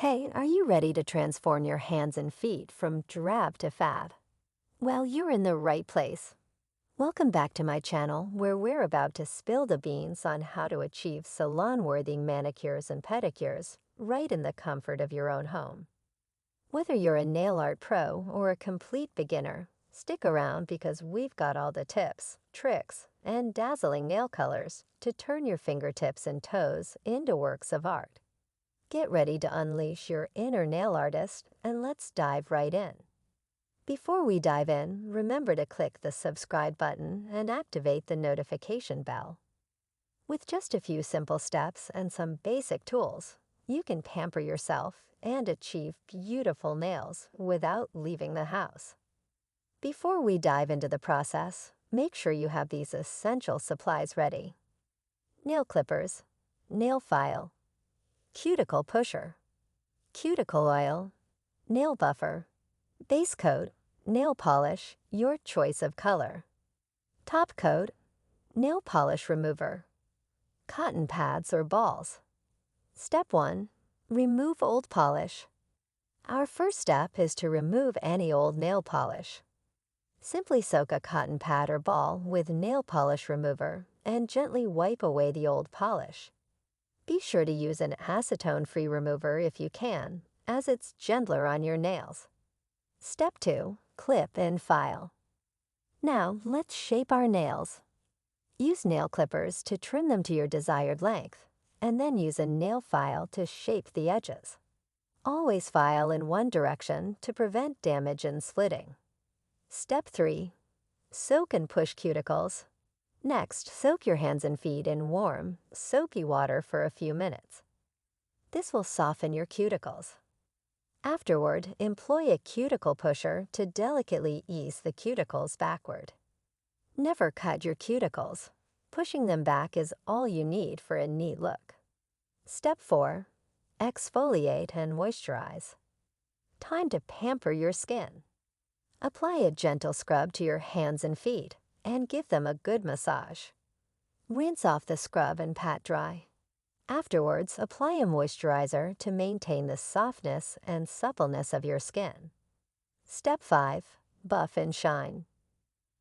Hey, are you ready to transform your hands and feet from drab to fab? Well, you're in the right place. Welcome back to my channel, where we're about to spill the beans on how to achieve salon-worthy manicures and pedicures right in the comfort of your own home. Whether you're a nail art pro or a complete beginner, stick around because we've got all the tips, tricks, and dazzling nail colors to turn your fingertips and toes into works of art. Get ready to unleash your inner nail artist, and let's dive right in. Before we dive in, remember to click the subscribe button and activate the notification bell. With just a few simple steps and some basic tools, you can pamper yourself and achieve beautiful nails without leaving the house. Before we dive into the process, make sure you have these essential supplies ready: nail clippers, nail file, cuticle pusher, cuticle oil, nail buffer, base coat, nail polish, your choice of color, top coat, nail polish remover, cotton pads or balls. Step 1. Remove old polish. Our first step is to remove any old nail polish. Simply soak a cotton pad or ball with nail polish remover and gently wipe away the old polish. Be sure to use an acetone-free remover if you can, as it's gentler on your nails. Step 2. Clip and file. Now, let's shape our nails. Use nail clippers to trim them to your desired length, and then use a nail file to shape the edges. Always file in one direction to prevent damage and slitting. Step 3. Soak and push cuticles. Next, soak your hands and feet in warm, soapy water for a few minutes. This will soften your cuticles. Afterward, employ a cuticle pusher to delicately ease the cuticles backward. Never cut your cuticles. Pushing them back is all you need for a neat look. Step 4. Exfoliate and moisturize. Time to pamper your skin. Apply a gentle scrub to your hands and feet and give them a good massage. Rinse off the scrub and pat dry. Afterwards, apply a moisturizer to maintain the softness and suppleness of your skin. Step 5. Buff and shine.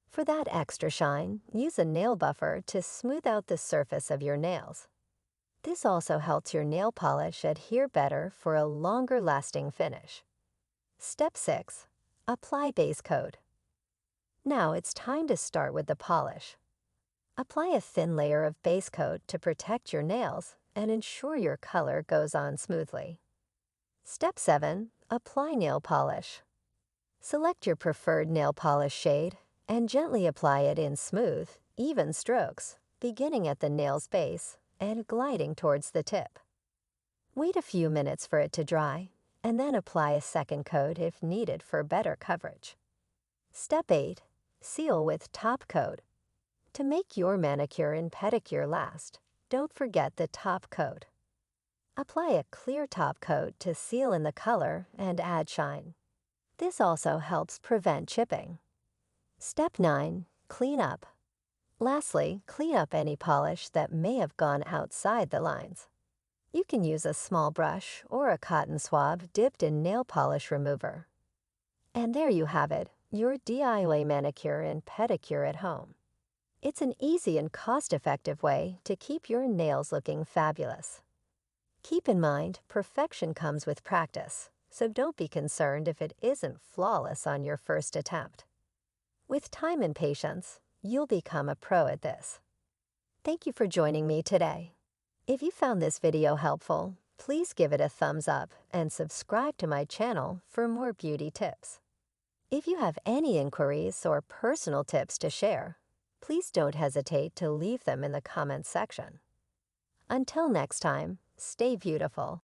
For that extra shine, use a nail buffer to smooth out the surface of your nails. This also helps your nail polish adhere better for a longer-lasting finish. Step 6. Apply base coat. Now it's time to start with the polish. Apply a thin layer of base coat to protect your nails and ensure your color goes on smoothly. Step 7. Apply nail polish. Select your preferred nail polish shade and gently apply it in smooth, even strokes, beginning at the nail's base and gliding towards the tip. Wait a few minutes for it to dry, and then apply a second coat if needed for better coverage. Step 8. Seal with top coat. To make your manicure and pedicure last, don't forget the top coat. Apply a clear top coat to seal in the color and add shine. This also helps prevent chipping. Step 9. Clean up. Lastly, clean up any polish that may have gone outside the lines. You can use a small brush or a cotton swab dipped in nail polish remover. And there you have it, your DIY manicure and pedicure at home. It's an easy and cost-effective way to keep your nails looking fabulous. Keep in mind, perfection comes with practice, so don't be concerned if it isn't flawless on your first attempt. With time and patience, you'll become a pro at this. Thank you for joining me today. If you found this video helpful, please give it a thumbs up and subscribe to my channel for more beauty tips. If you have any inquiries or personal tips to share, please don't hesitate to leave them in the comments section. Until next time, stay beautiful.